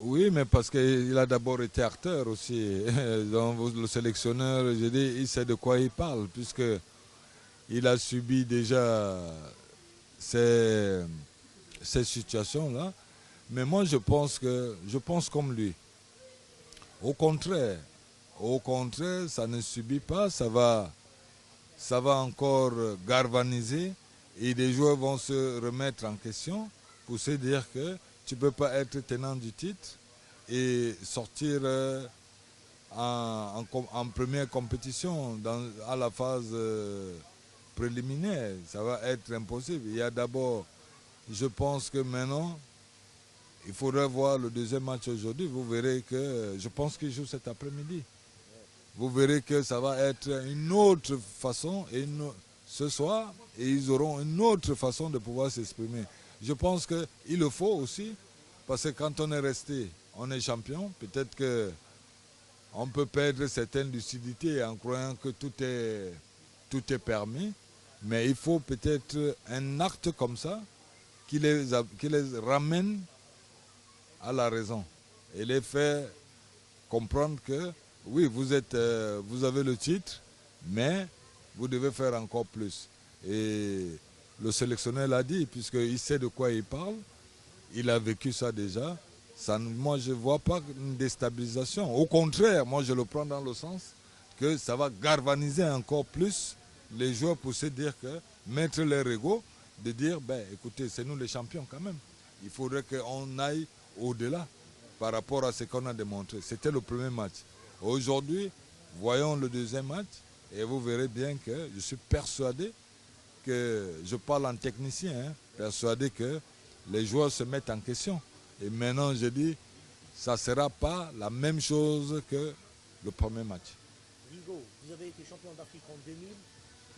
Oui, mais parce qu'il a d'abord été acteur aussi. Donc, le sélectionneur, je dis, il sait de quoi il parle, puisque il a subi déjà ces, ces situations-là. Mais moi, je pense comme lui. Au contraire, ça ne subit pas, ça va encore galvaniser et les joueurs vont se remettre en question pour se dire que tu ne peux pas être tenant du titre et sortir en première compétition à la phase préliminaire. Ça va être impossible. Il y a d'abord, je pense que maintenant, il faudrait voir le deuxième match aujourd'hui. Vous verrez que je pense qu'il joue cet après-midi. Vous verrez que ça va être une autre façon ce soir et ils auront une autre façon de pouvoir s'exprimer. Je pense qu'il le faut aussi parce que quand on est resté, on est champion. Peut-être que on peut perdre certaines lucidités en croyant que tout est permis, mais il faut peut-être un acte comme ça qui les ramène à la raison et les fait comprendre que oui, vous avez le titre, mais vous devez faire encore plus. Et le sélectionneur l'a dit, puisqu'il sait de quoi il parle, il a vécu ça déjà. Moi, je ne vois pas une déstabilisation. Au contraire, moi, je le prends dans le sens que ça va galvaniser encore plus les joueurs pour se dire que, mettre leur ego, de dire, ben, écoutez, c'est nous les champions quand même. Il faudrait qu'on aille au-delà par rapport à ce qu'on a démontré. C'était le premier match. Aujourd'hui, voyons le deuxième match et vous verrez bien que je suis persuadé que, je parle en technicien, hein, persuadé que les joueurs se mettent en question. Et maintenant, je dis, ça ne sera pas la même chose que le premier match. Vigo, vous avez été champion d'Afrique en 2000.